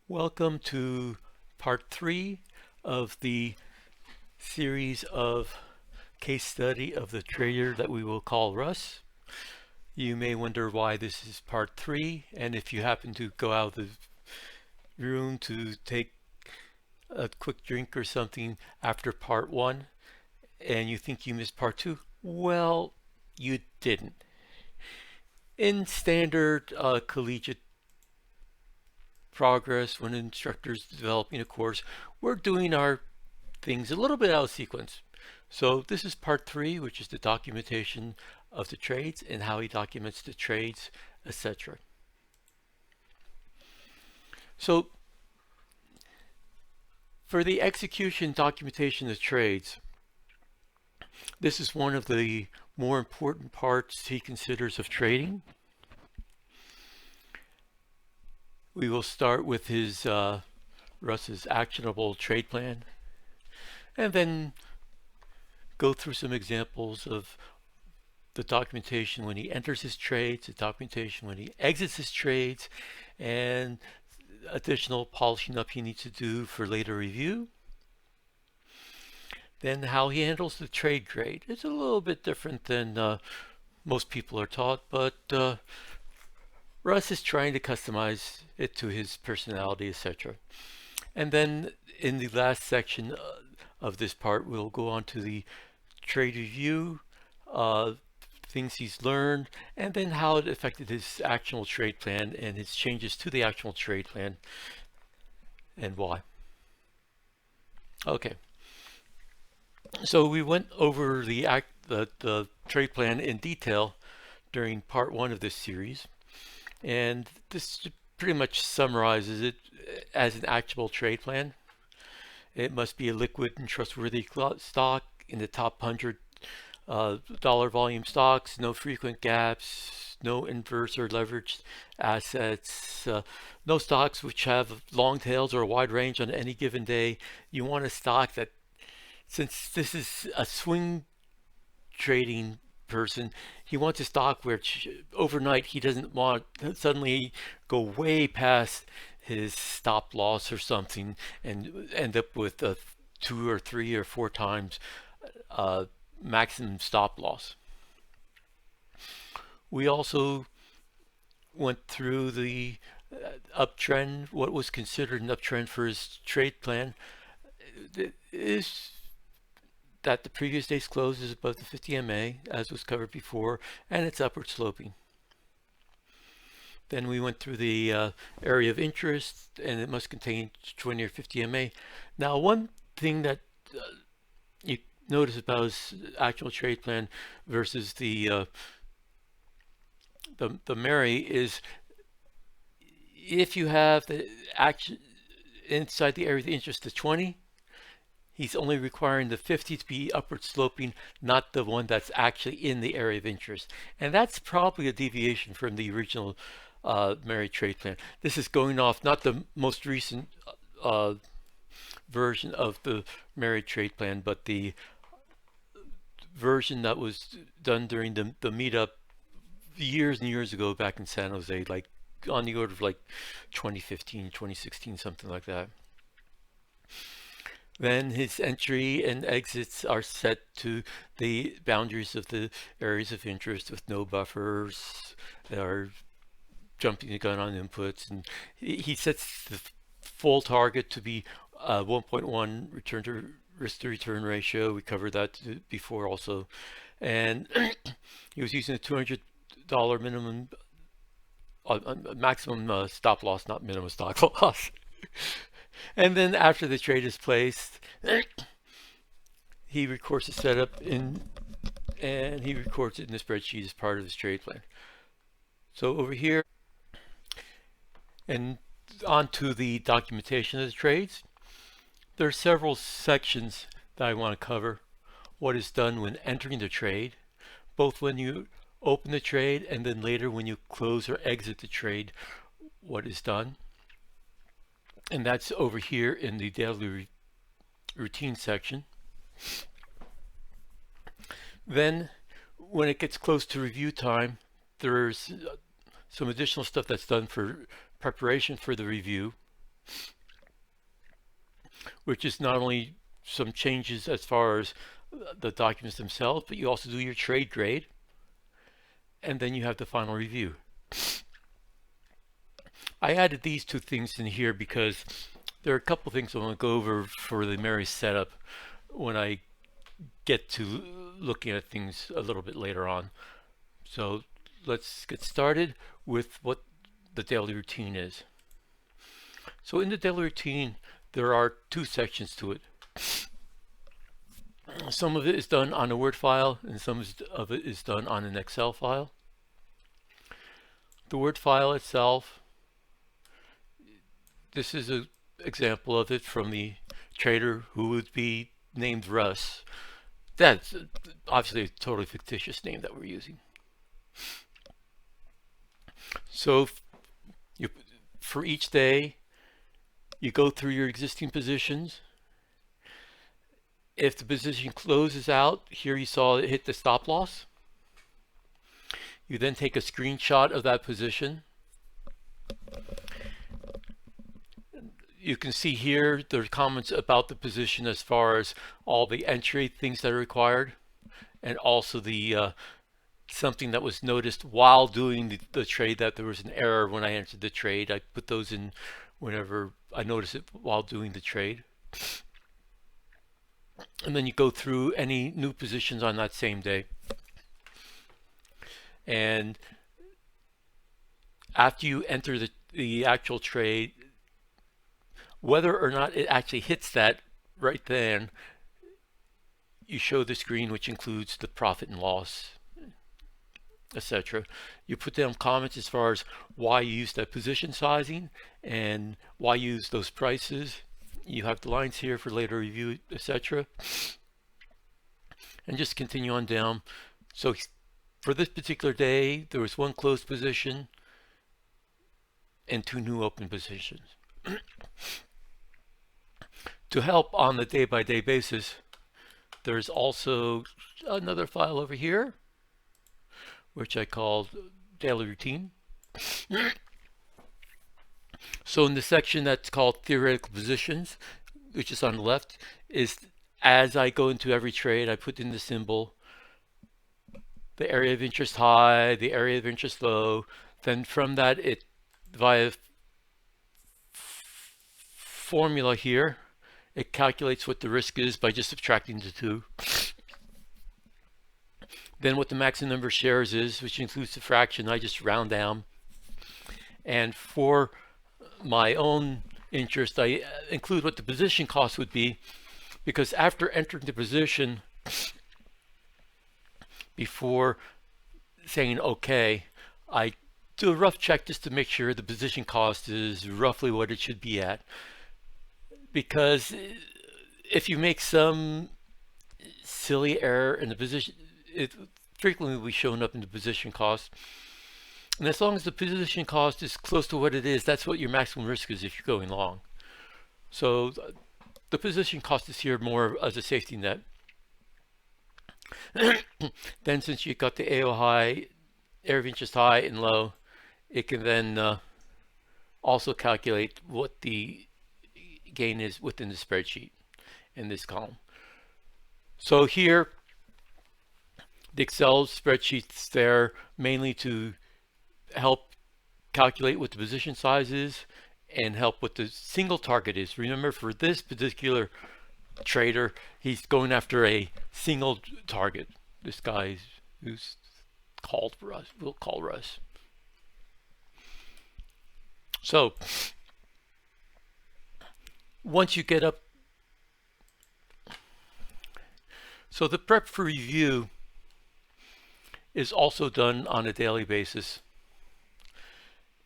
Welcome to part 3 of the series of case study of the trader that we will call Russ. You may wonder why this is part 3, and if you happen to go out of the room to take a quick drink or something after part 1 and you think you missed part 2, well, you didn't. In standard collegiate progress, when instructors developing a course, we're doing our things a little bit out of sequence. So this is part 3, which is the documentation of the trades and how he documents the trades, etc. So for the execution documentation of trades, this is one of the more important parts he considers of trading. We will start with his Russ's actionable trade plan, and then go through some examples of the documentation when he enters his trades, the documentation when he exits his trades, and additional polishing up he needs to do for later review. Then how he handles the trade grade. It's a little bit different than most people are taught, but Russ is trying to customize it to his personality, etc. And then in the last section of this part, we'll go on to the trade review, things he's learned, and then how it affected his actual trade plan and his changes to the actual trade plan and why. Okay, so we went over the trade plan in detail during part 1 of this series, and this pretty much summarizes it as an actionable trade plan. It must be a liquid and trustworthy stock in the top 100 dollar volume stocks, no frequent gaps, no inverse or leveraged assets, no stocks which have long tails or a wide range on any given day. You want a stock that, since this is a swing trading person, he wants a stock where overnight he doesn't want to suddenly go way past his stop loss or something and end up with a 2 or 3 or 4 times maximum stop loss. We also went through the uptrend, what was considered an uptrend for his trade plan is that the previous day's close is above the 50 MA, as was covered before, and it's upward sloping. Then we went through the area of interest, and it must contain 20 or 50 MA. Now, one thing that you notice about his actual trade plan versus the Mary is, if you have the action inside the area of interest of 20, he's only requiring the 50 to be upward sloping, not the one that's actually in the area of interest. And that's probably a deviation from the original Mary trade plan. This is going off not the most recent version of the Mary trade plan, but the version that was done during the meetup years and years ago back in San Jose, like on the order of like 2015, 2016, something like that. Then his entry and exits are set to the boundaries of the areas of interest with no buffers or jumping the gun on inputs. And he sets the full target to be 1.1 return to risk to return ratio. We covered that before also. And he was using a $200 minimum, maximum stop loss, not minimum stop loss. And then after the trade is placed, he records the setup and he records it in the spreadsheet as part of his trade plan. So over here, and onto the documentation of the trades, there are several sections that I want to cover. What is done when entering the trade, both when you open the trade and then later when you close or exit the trade, what is done. And that's over here in the daily routine section. Then when it gets close to review time, there's some additional stuff that's done for preparation for the review. which is not only some changes as far as the documents themselves, but you also do your trade grade, and then you have the final review. I added these two things in here because there are a couple things I want to go over for the Mary setup when I get to looking at things a little bit later on. So let's get started with what the daily routine is. So in the daily routine, there are two sections to it. Some of it is done on a Word file and some of it is done on an Excel file. The Word file itself, this is an example of it from the trader who would be named Russ. That's obviously a totally fictitious name that we're using. So for each day, you go through your existing positions. If the position closes out, here you saw it hit the stop loss. You then take a screenshot of that position. You can see here there's comments about the position as far as all the entry things that are required, and also the something that was noticed while doing the trade, that there was an error when I entered the trade. I put those in whenever I notice it while doing the trade. And then you go through any new positions on that same day. And after you enter the actual trade, whether or not it actually hits that right then, you show the screen, which includes the profit and loss, etc. You put down comments as far as why you use that position sizing and why you use those prices. You have the lines here for later review, etc. And just continue on down. So for this particular day, there was one closed position and two new open positions. To help on the day-by-day basis, there's also another file over here, which I called daily routine. So in the section that's called theoretical positions, which is on the left, is as I go into every trade, I put in the symbol, the area of interest high, the area of interest low. Then from that, it via formula here, it calculates what the risk is by just subtracting the two. Then what the maximum number of shares is, which includes the fraction, I just round down. And for my own interest, I include what the position cost would be, because after entering the position, before saying okay, I do a rough check just to make sure the position cost is roughly what it should be at. Because if you make some silly error in the position, it frequently will be shown up in the position cost. And as long as the position cost is close to what it is, that's what your maximum risk is if you're going long. So the position cost is here more as a safety net. Then since you got the AO high, area of interest high and low, it can then also calculate what the gain is within the spreadsheet in this column. So here, the Excel spreadsheet's there mainly to help calculate what the position size is and help what the single target is. Remember, for this particular trader, he's going after a single target. This guy who's called Russ, we'll call Russ. So once you get up, so the prep for review is also done on a daily basis.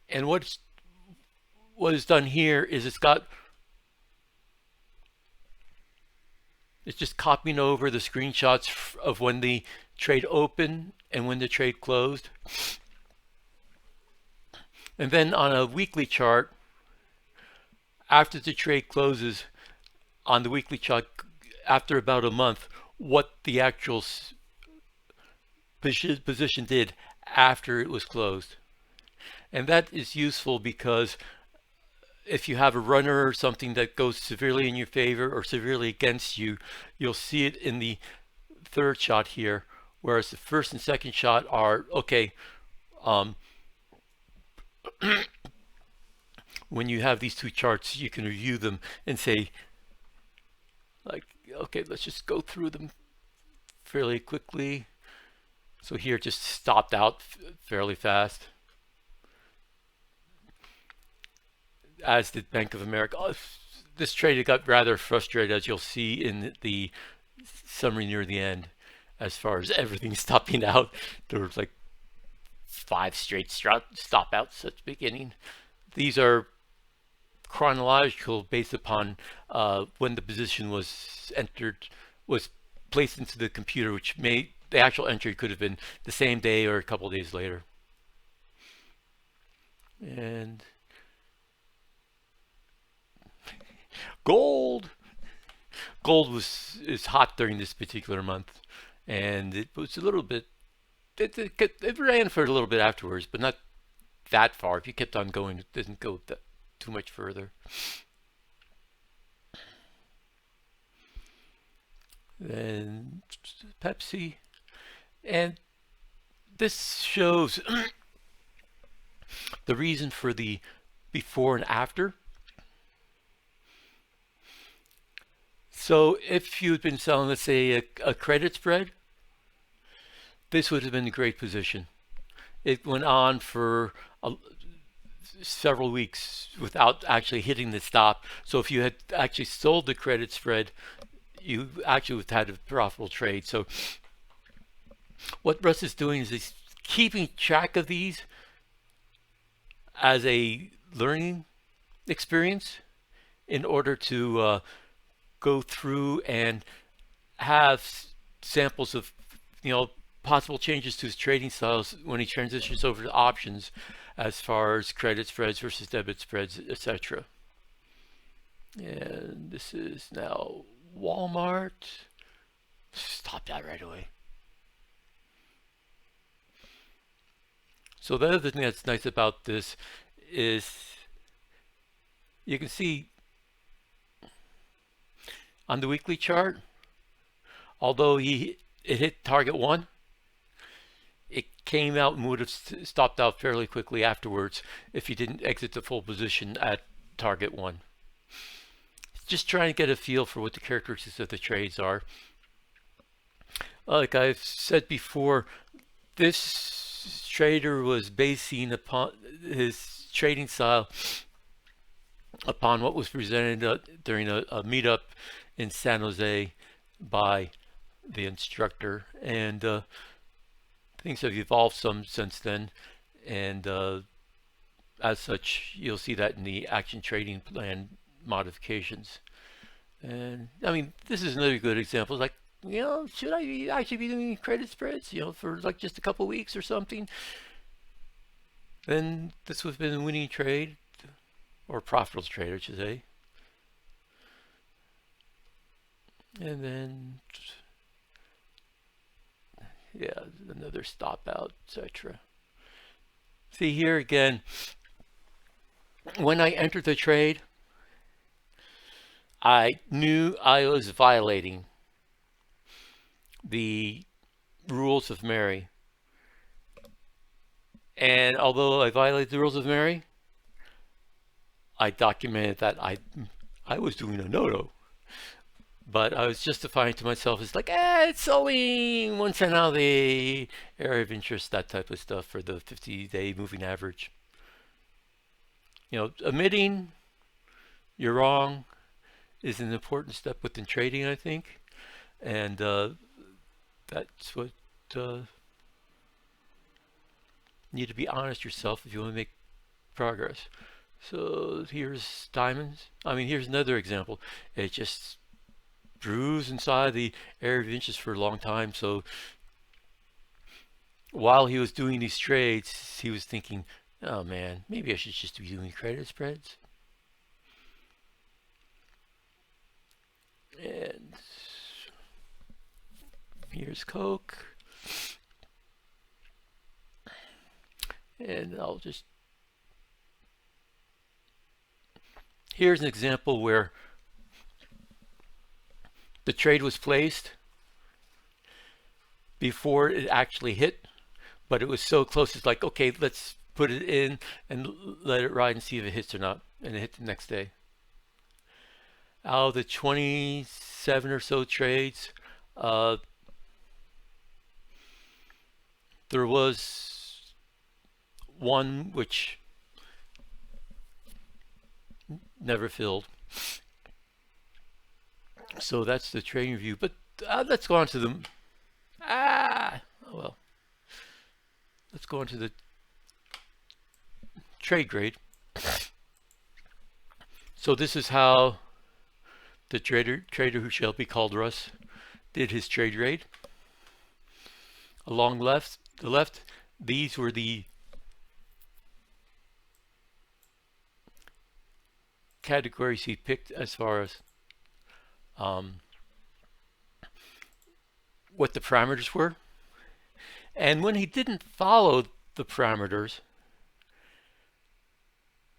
And what is done here is it's just copying over the screenshots of when the trade opened and when the trade closed. And then on a weekly chart, after the trade closes, on the weekly chart, after about a month, what the actual position did after it was closed. And that is useful because if you have a runner or something that goes severely in your favor or severely against you, you'll see it in the third shot here, whereas the first and second shot are okay. Um, when you have these two charts, you can review them and say, like, okay, let's just go through them fairly quickly. So here it just stopped out fairly fast, as did Bank of America. This trade got rather frustrated, as you'll see in the summary near the end, as far as everything stopping out. There was like 5 straight stop outs at the beginning. These are chronological based upon when the position was entered, was placed into the computer, which may, the actual entry could have been the same day or a couple of days later. And gold is hot during this particular month, and it was a little bit, it ran for a little bit afterwards, but not that far. If you kept on going, it didn't go too much further. Then Pepsi, and this shows the reason for the before and after. So if you'd been selling, let's say, a credit spread, this would have been a great position. It went on for several weeks without actually hitting the stop. So if you had actually sold the credit spread, you actually would have had a profitable trade. So what Russ is doing is he's keeping track of these as a learning experience in order to go through and have samples of, possible changes to his trading styles when he transitions over to options, as far as credit spreads versus debit spreads, etc. And this is now Walmart. Stop that right away. So the other thing that's nice about this is you can see on the weekly chart, although it hit target 1, it came out and would have stopped out fairly quickly afterwards if you didn't exit the full position at target 1. Just trying to get a feel for what the characteristics of the trades are. Like I've said before, this trader was basing upon his trading style upon what was presented during a meetup in San Jose by the instructor, and things have evolved some since then, and as such you'll see that in the action trading plan modifications. And I mean, this is another good example. Like, should I actually be doing credit spreads, for like just a couple weeks or something? Then this would have been a winning trade, or profitable trade, I should say. And then, yeah, another stop out, etc. See here again, when I entered the trade, I knew I was violating the rules of Mary. And although I violated the rules of Mary, I documented that I was doing a no-no. But I was justifying to myself, it's like, it's only 1 cent out of the area of interest, that type of stuff for the 50-day moving average. Admitting you're wrong is an important step within trading, I think. And that's what you need to be honest yourself if you want to make progress. So here's diamonds. I mean, here's another example. It just bruised inside the area of interest for a long time. So while he was doing these trades, he was thinking, oh man, maybe I should just be doing credit spreads. And here's Coke. And I'll just Here's an example where the trade was placed before it actually hit, but it was so close. It's like, okay, let's put it in and let it ride and see if it hits or not. And it hit the next day. Out of the 27 or so trades, uh, there was one which never filled. So that's the trading review. But let's go on to the oh well. Let's go on to the trade grade. So this is how the trader who shall be called Russ did his trade grade. Along the left, these were the categories he picked as far as what the parameters were. And when he didn't follow the parameters,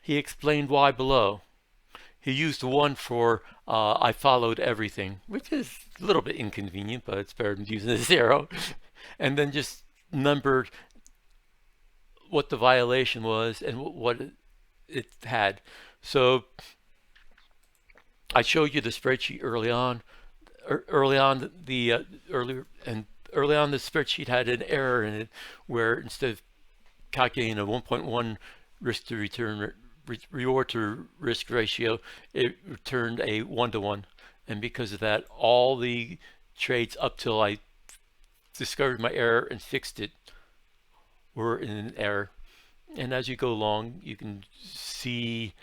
he explained why below. He used one for I followed everything, which is a little bit inconvenient, but it's better than using a zero. And then just numbered what the violation was and what it had. So I showed you the spreadsheet early on. Early on, early on the spreadsheet had an error in it where instead of calculating a 1.1 risk to return reward to risk ratio, it returned a 1-to-1, and because of that, all the trades up till I discovered my error and fixed it were in an error. And as you go along, you can see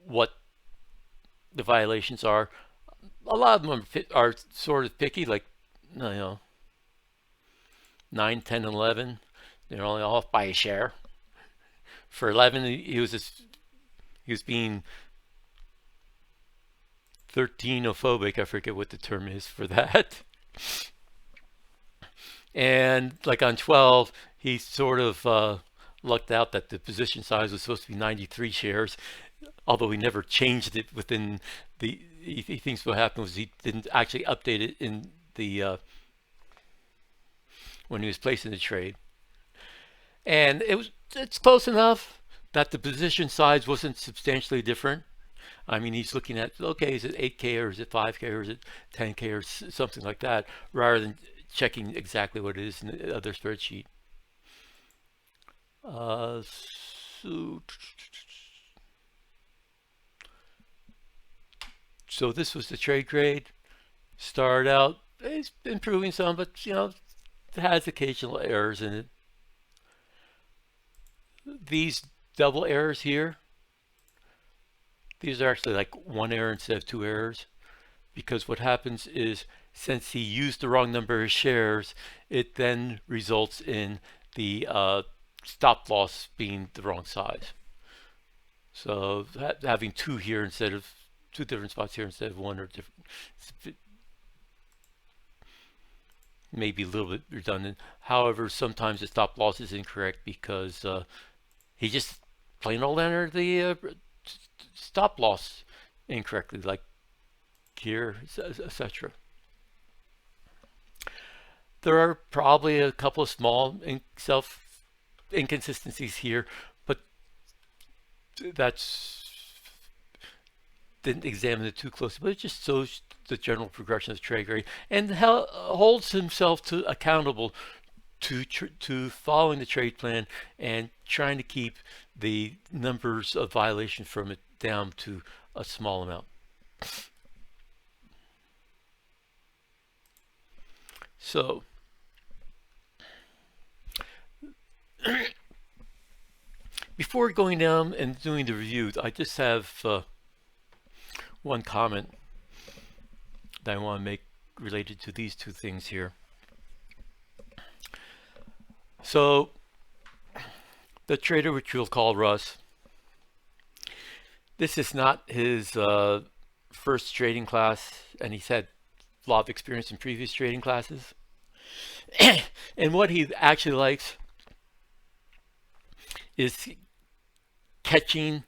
what the violations are. A lot of them are sort of picky, like 9, 10, 11. They're only off by a share. For 11, he was being 13ophobic. I forget what the term is for that. And like on 12, he sort of lucked out that the position size was supposed to be 93 shares, although he never changed it within the. He thinks what happened was he didn't actually update it in the when he was placing the trade, and it's close enough that the position size wasn't substantially different. I mean, he's looking at, okay, is it 8K or is it 5K or is it 10K or something like that, rather than checking exactly what it is in the other spreadsheet. So this was the trade grade. Started out, it's improving some, but it has occasional errors in it. These double errors here, these are actually like one error instead of two errors, because what happens is, since he used the wrong number of shares, it then results in the stop loss being the wrong size. So having two here instead of two different spots here instead of one, or different, maybe a little bit redundant. However, sometimes the stop loss is incorrect because he just plain old entered the stop loss incorrectly, like here, etc. There are probably a couple of small inconsistencies here, but that's didn't examine it too closely, but it just shows the general progression of the trade grade and holds himself accountable to following the trade plan and trying to keep the numbers of violations from it down to a small amount. So before going down and doing the review, I just have one comment that I want to make related to these two things here. So the trader, which we'll call Russ, this is not his first trading class, and he's had a lot of experience in previous trading classes. And what he actually likes is catching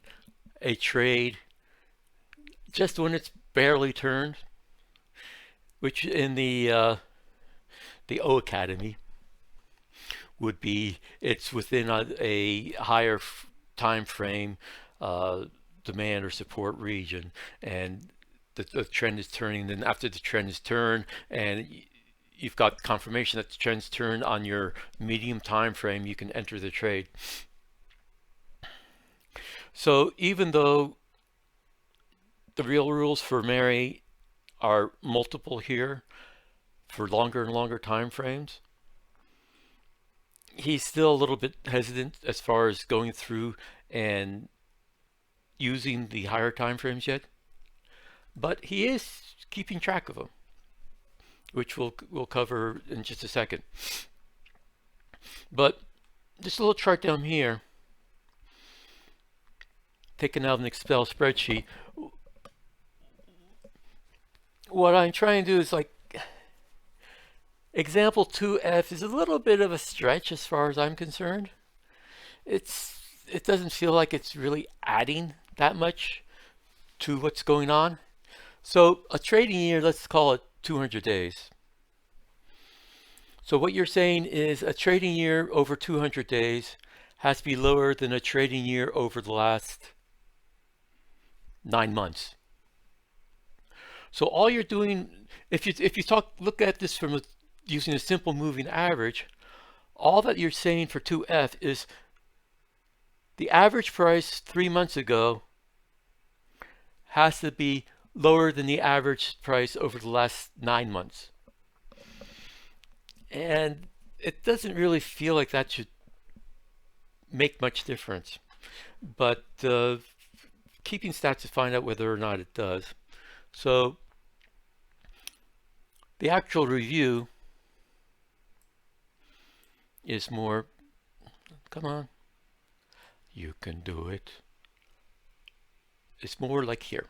a trade just when it's barely turned, which in the O Academy would be it's within a higher time frame, uh, demand or support region, and the trend is turning. Then after the trend is turned, and you've got confirmation that the trend's turned on your medium time frame, you can enter the trade. So even though the real rules for Mary are multiple here for longer and longer time frames, he's still a little bit hesitant as far as going through and using the higher time frames yet, but he is keeping track of them, which we'll cover in just a second. But just a little chart down here, taken out of an Excel spreadsheet. What I'm trying to do is like example 2F is a little bit of a stretch as far as I'm concerned. It doesn't feel like it's really adding that much to what's going on. So a trading year, let's call it 200 days. So what you're saying is a trading year over 200 days has to be lower than a trading year over the last 9 months. So all you're doing, if you look at this from using a simple moving average, all that you're saying for 2F is the average price 3 months ago has to be lower than the average price over the last 9 months. And it doesn't really feel like that should make much difference. But keeping stats to find out whether or not it does. So the actual review is more, come on, you can do it. It's more like here.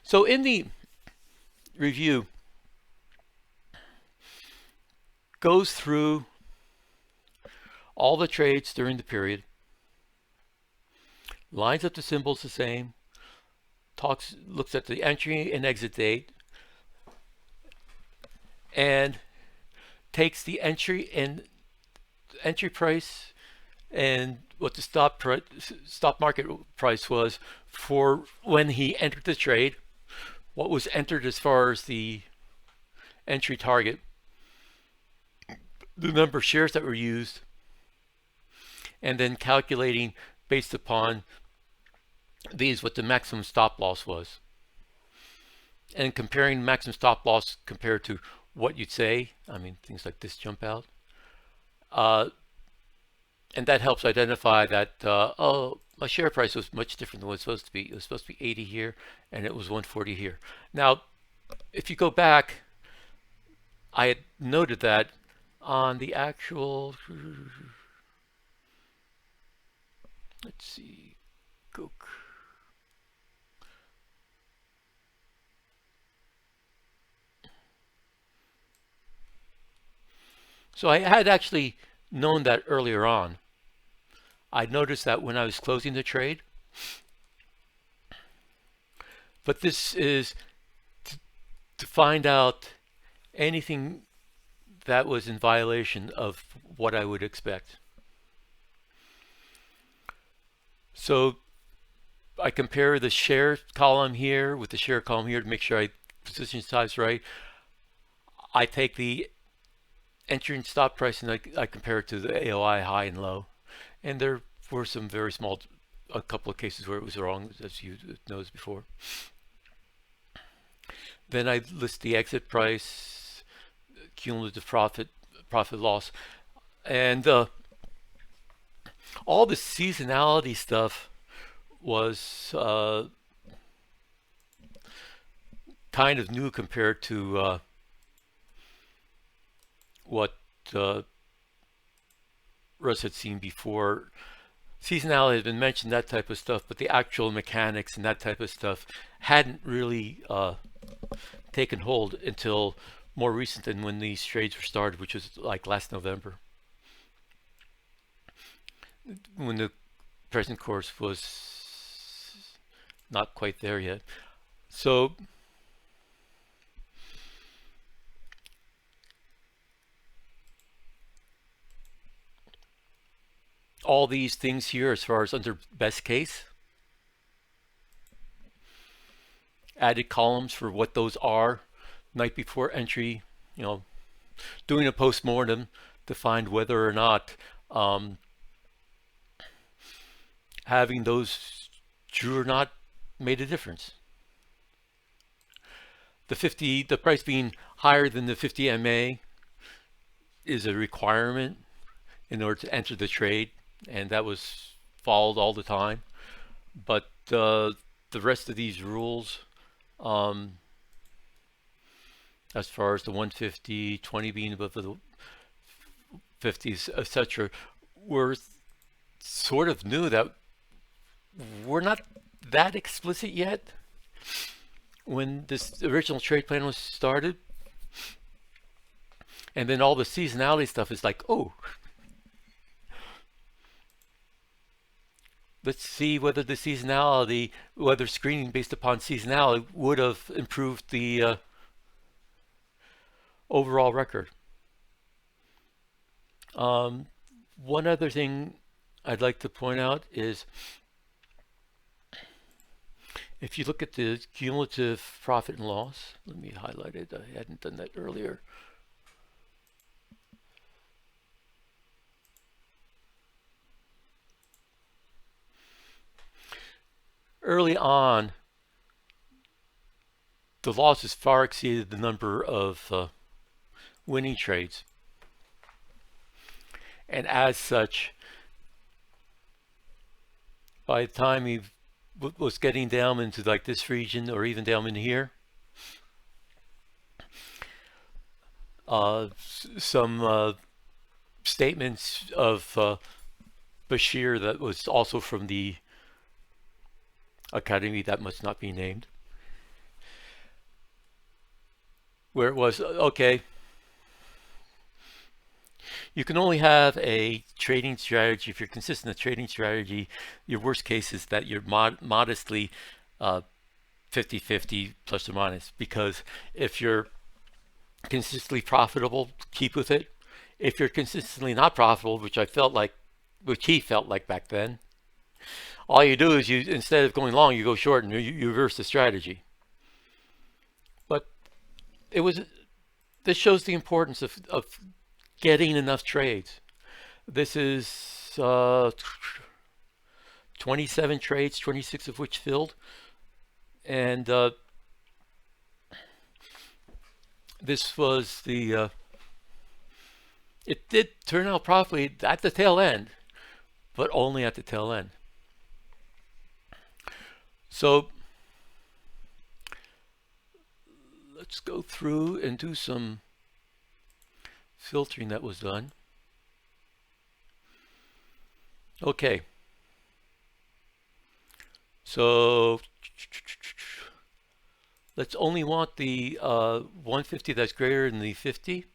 So in the review, goes through all the trades during the period, lines up the symbols the same, looks at the entry and exit date, and takes the entry price and what the stop market price was for when he entered the trade, what was entered as far as the entry target, the number of shares that were used, and then calculating based upon these what the maximum stop loss was, and comparing maximum stop loss compared to what you'd say. I mean, things like this jump out, and that helps identify that oh, my share price was much different than what it's supposed to be. It was supposed to be 80 here, and it was 140 here. Now, if you go back, I had noted that on the actual, let's see, Coke. So I had actually known that earlier on. I noticed that when I was closing the trade. But this is to find out anything that was in violation of what I would expect. So I compare the share column here with the share column here to make sure I position size right. I take the entry and stop price and I compare it to the AOI high and low. And there were some very small, a couple of cases where it was wrong, as you noticed before. Then I list the exit price, cumulative profit loss, and all the seasonality stuff was kind of new compared to what Russ had seen before. Seasonality had been mentioned, that type of stuff, but the actual mechanics and that type of stuff hadn't really taken hold until more recent than when these trades were started, which was like last November, when the present course was not quite there yet. So all these things here, as far as under best case, added columns for what those are, night before entry, you know, doing a post-mortem to find whether or not um, having those true or not made a difference. The price being higher than the 50 MA is a requirement in order to enter the trade, and that was followed all the time. But the rest of these rules, um, as far as the 150, 20 being above the 50s, etc., were sort of new, that we're not that explicit yet. When this original trade plan was started, and then all the seasonality stuff is like, oh, let's see whether the seasonality, whether screening based upon seasonality would have improved the overall record. One other thing I'd like to point out is if you look at the cumulative profit and loss, let me highlight it. I hadn't done that earlier. Early on, the losses far exceeded the number of winning trades. And as such, by the time he was getting down into like this region or even down in here, some statements of Bashir that was also from the academy that must not be named, where it was, okay, you can only have a trading strategy if you're consistent. A trading strategy, your worst case is that you're modestly 50-50 plus or minus, because if you're consistently profitable, keep with it. If you're consistently not profitable, which he felt like back then, all you do is you, instead of going long, you go short and you reverse the strategy. But this shows the importance of getting enough trades. This is 27 trades, 26 of which filled, and this was the it did turn out properly at the tail end, but only at the tail end. So let's go through and do some filtering that was done. Okay, so let's only want the 150 that's greater than the 50.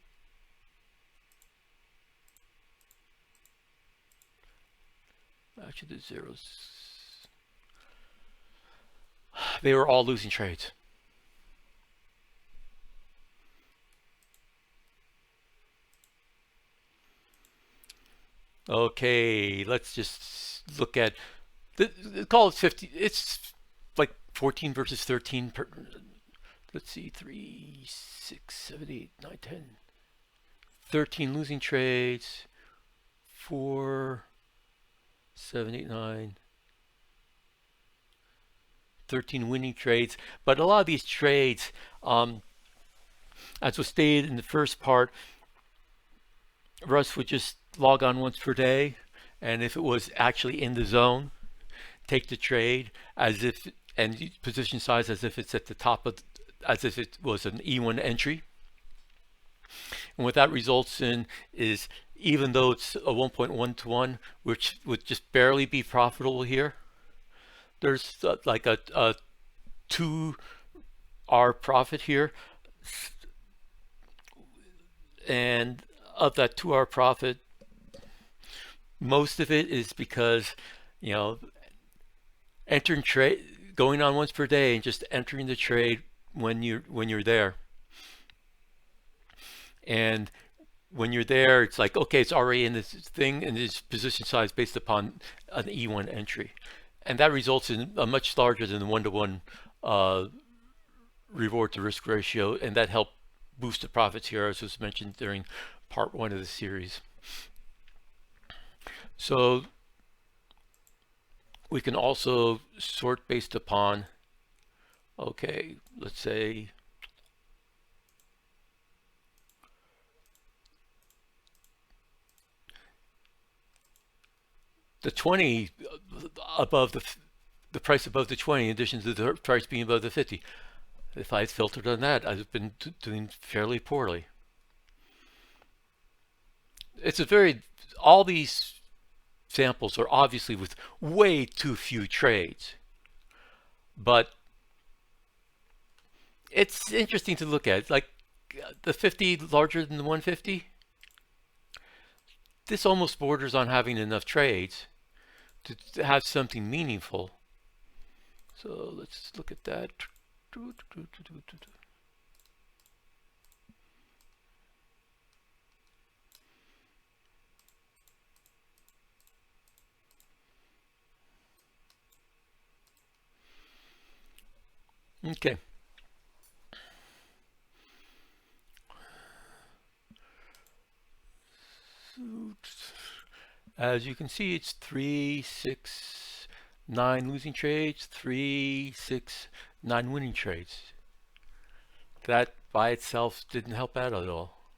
Actually, the zeros, they were all losing trades. Okay, let's just look at call it 50. It's like 14 versus 13 per, let's see, 3, 6, 7, 8, 9, 10, 13 losing trades, 4, 7, 8, 9, 13 winning trades. But a lot of these trades, as was stated in the first part, Russ would just log on once per day, and if it was actually in the zone, take the trade as if, and position size as if it's at the top of, as if it was an E1 entry. And what that results in is, even though it's a 1.1 to 1, which would just barely be profitable here, there's like a 2R profit here, and of that 2R profit, most of it is because, you know, entering trade, going on once per day and just entering the trade when you're there. And when you're there, it's like, okay, it's already in this thing and it's position size based upon an E1 entry. And that results in a much larger than the one-to-one uh, reward to risk ratio, and that helped boost the profits here, as was mentioned during part one of the series. So we can also sort based upon, okay, let's say the 20 above the price above the 20 in addition to the price being above the 50. If I had filtered on that, I'd have been doing fairly poorly. It's a very, all these samples are obviously with way too few trades, but it's interesting to look at. Like the 50 larger than the 150, this almost borders on having enough trades to have something meaningful. So let's look at that. Okay. As you can see, it's 3, 6, 9 losing trades, 3, 6, 9 winning trades. That by itself didn't help out at all.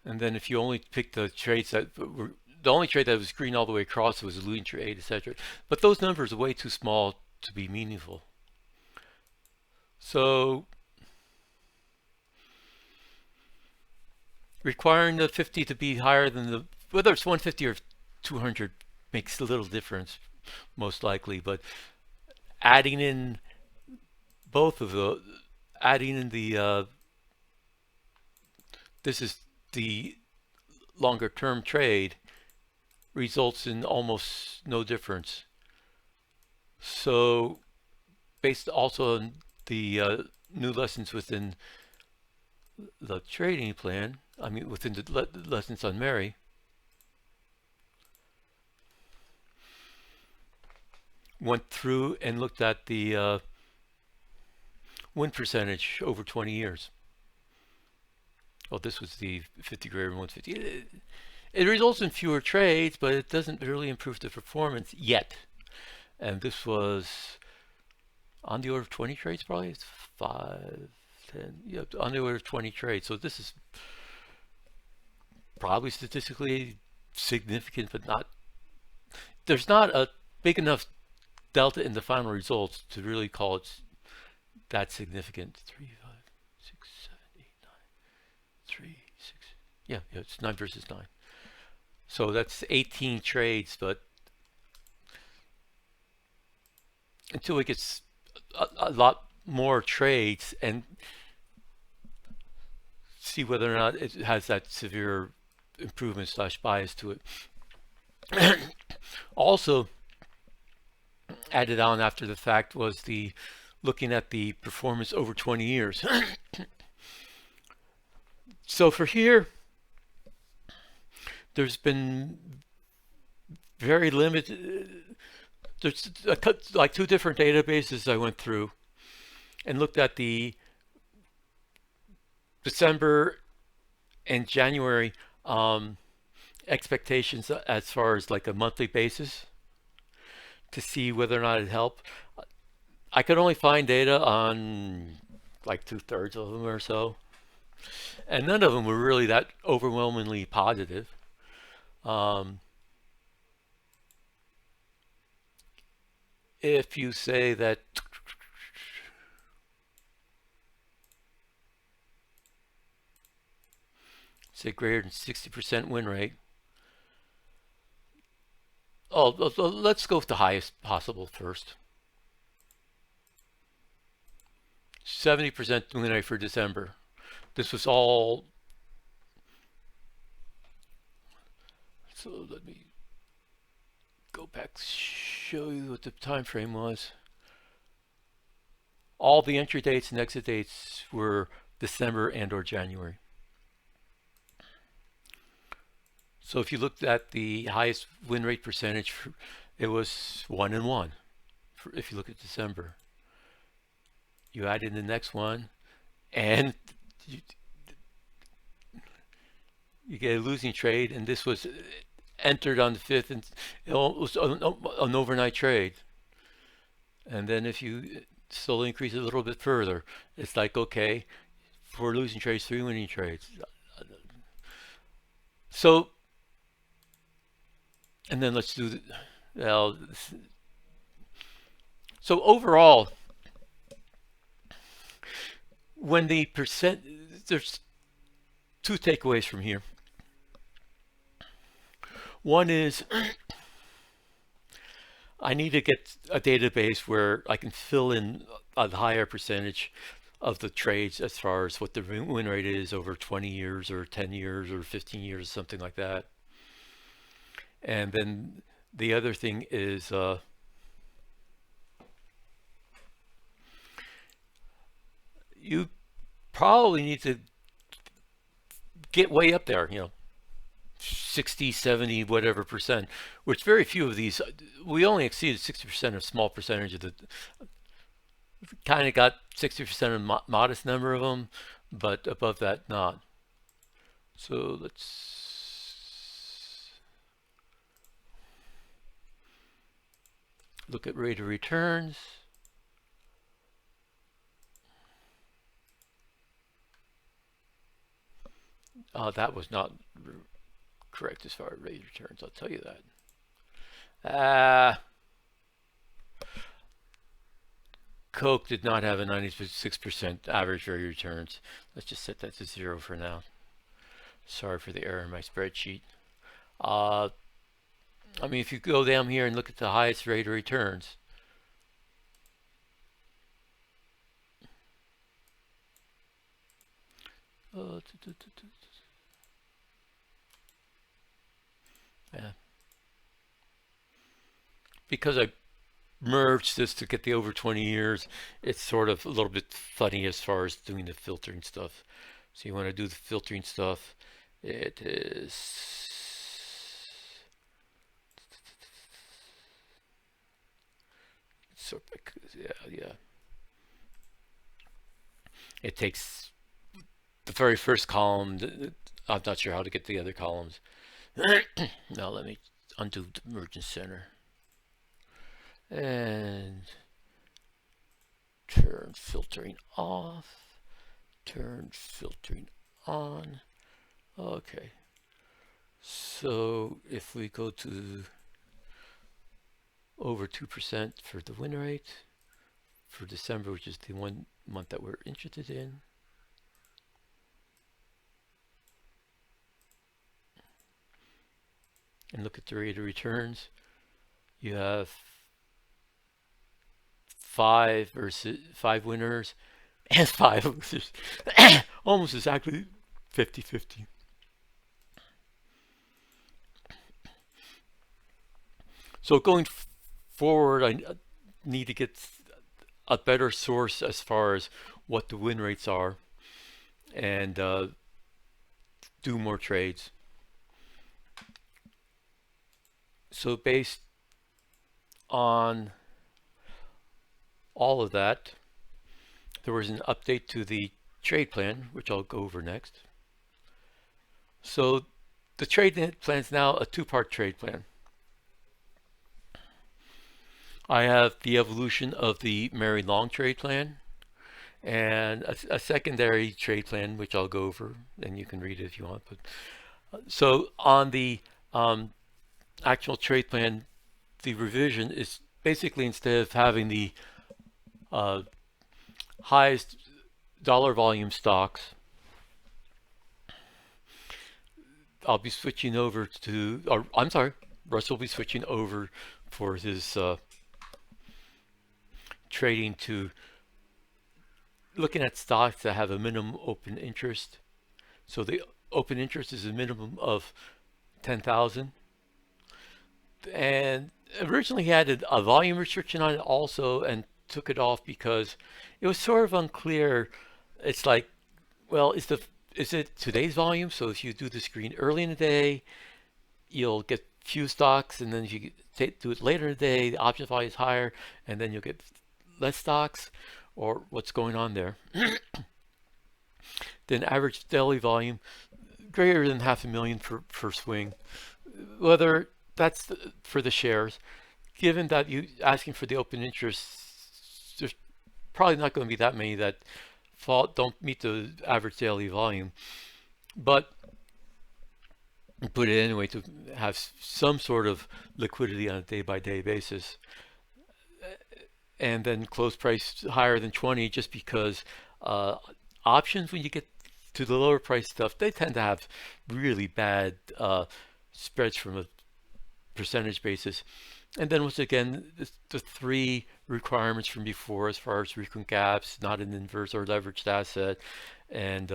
And then if you only pick the trades that were, the only trade that was green all the way across was a losing trade, etc. But those numbers are way too small to be meaningful. So requiring the 50 to be higher than the, whether it's 150 or 200 makes a little difference, most likely, but adding in both of the, adding in the, this is the longer term trade, results in almost no difference. So based also on the new lessons within the trading plan, I mean within the lessons on Mary, went through and looked at the win percentage over 20 years. Well, this was the 50 greater than 150. It results in fewer trades, but it doesn't really improve the performance yet. And this was on the order of 20 trades, probably. It's 5, 10, yeah, on the order of 20 trades. So this is probably statistically significant, but not, there's not a big enough delta in the final results to really call it that significant. 3, 5, 6, 7, 8, 9, 3, 6. Yeah, it's 9 versus 9. So that's 18 trades, but until it gets a lot more trades and see whether or not it has that severe improvement slash bias to it. Also added on after the fact was the looking at the performance over 20 years. So for here, there's been very limited, there's like 2 different databases I went through and looked at the December and January expectations as far as like a monthly basis to see whether or not it helped. I could only find data on like 2/3 of them or so, and none of them were really that overwhelmingly positive. If you say that say greater than 60% win rate, oh, let's go with the highest possible first. 70% win rate for December. This was all, so let me go back, show you what the time frame was. all the entry dates and exit dates were December and or January. So if you looked at the highest win rate percentage, it was 1 and 1. If you look at December, you add in the next one, and you get a losing trade, and this was entered on the 5th, and it was an overnight trade. And then if you slowly increase it a little bit further, it's like, okay, 4 losing trades, 3 winning trades. So, and then let's do the, well, so overall, when the percent, there's 2 takeaways from here. One is I need to get a database where I can fill in a higher percentage of the trades as far as what the win rate is over 20 years or 10 years or 15 years, something like that. And then the other thing is you probably need to get way up there, 60, 70, whatever percent, which very few of these, we only exceeded 60%, a small percentage of the, kind of got 60% of modest number of them, but above that, not. So let's look at rate of returns. That was not correct as far as rate of returns, I'll tell you that. Coke did not have a 96% average rate of returns. Let's just set that to 0 for now. Sorry for the error in my spreadsheet. I mean, if you go down here and look at the highest rate of returns, yeah. Because I merged this to get the over 20 years, it's sort of a little bit funny as far as doing the filtering stuff. So you want to do the filtering stuff. It is so yeah. It takes the very first column. I'm not sure how to get the other columns. Now let me undo the merchant center and turn filtering off, turn filtering on. Okay, so if we go to over 2% for the win rate for December, which is the one month that we're interested in, and look at the rate of returns, you have 5 winners and 5 losers. Almost exactly 50-50. So going forward, I need to get a better source as far as what the win rates are and do more trades. So based on all of that, there was an update to the trade plan, which I'll go over next. So the trade plan is now a 2-part trade plan. I have the evolution of the Mary Long trade plan and a secondary trade plan, which I'll go over, and you can read it if you want. But so on the actual trade plan, the revision is basically, instead of having the highest dollar volume stocks, I'll be switching over to, or I'm sorry, Russ will be switching over for his trading to looking at stocks that have a minimum open interest. So the open interest is a minimum of 10,000. And originally he had a volume restriction on it also, and took it off because it was sort of unclear. It's like, well, is it today's volume? So if you do the screen early in the day, you'll get few stocks, and then if you do it later in the day, the option value is higher, and then you'll get less stocks, or what's going on there. Then average daily volume greater than 500,000 per swing. Whether that's for the shares, given that you asking for the open interest, there's probably not going to be that many that don't meet the average daily volume, but put it anyway to have some sort of liquidity on a day-by-day basis. And then close price higher than 20, just because options, when you get to the lower price stuff, they tend to have really bad spreads from a percentage basis. And then once again, the three requirements from before as far as frequent gaps, not an inverse or leveraged asset, and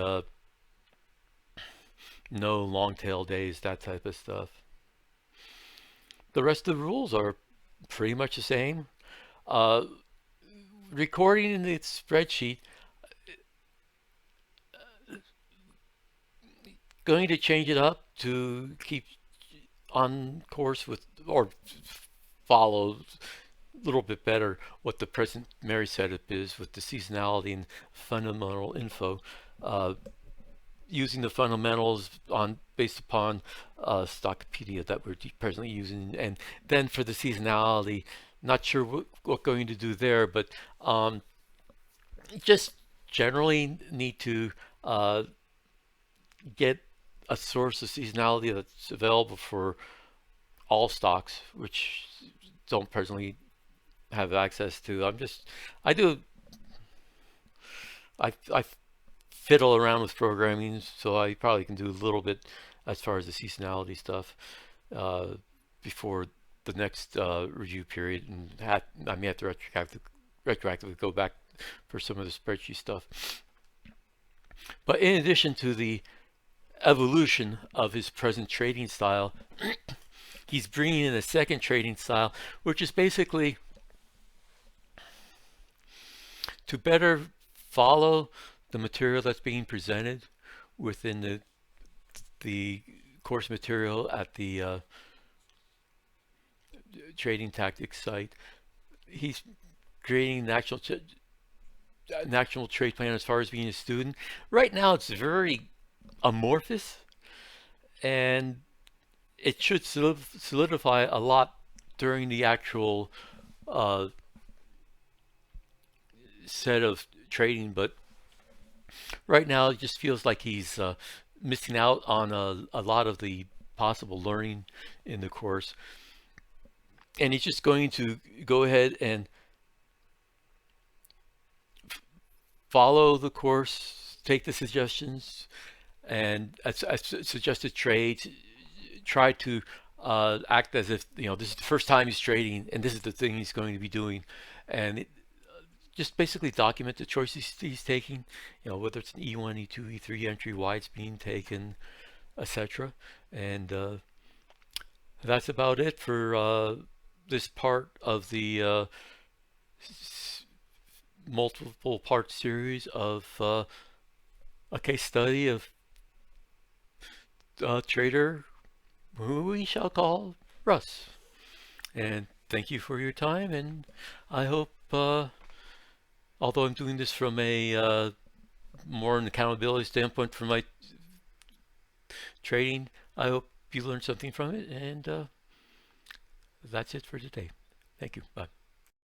no long tail days, that type of stuff. The rest of the rules are pretty much the same. Recording in the spreadsheet, going to change it up to keep on course with, or follow a little bit better what the present Mary setup is with the seasonality and fundamental info. Using the fundamentals based upon Stockopedia that we're presently using, and then for the seasonality, not sure what going to do there, but just generally need to get a source of seasonality that's available for all stocks, which don't presently have access to. I fiddle around with programming, so I probably can do a little bit as far as the seasonality stuff before the next review period, and I may have to retroactively go back for some of the spreadsheet stuff. But in addition to the evolution of his present trading style, he's bringing in a second trading style, which is basically to better follow the material that's being presented within the course material at the trading tactics site. He's creating an actual trade plan as far as being a student. Right now it's very amorphous, and it should solidify a lot during the actual set of trading, but right now it just feels like he's missing out on a lot of the possible learning in the course, and he's just going to go ahead and follow the course, take the suggestions and suggested trades, try to act as if this is the first time he's trading and this is the thing he's going to be doing, and just basically document the choices he's taking, whether it's an E1, E2, E3 entry, why it's being taken, etc. And that's about it for this part of the multiple part series of a case study of a trader who we shall call Russ. And thank you for your time, and I hope although I'm doing this from a more an accountability standpoint for my trading, I hope you learned something from it, and that's it for today. Thank you. Bye.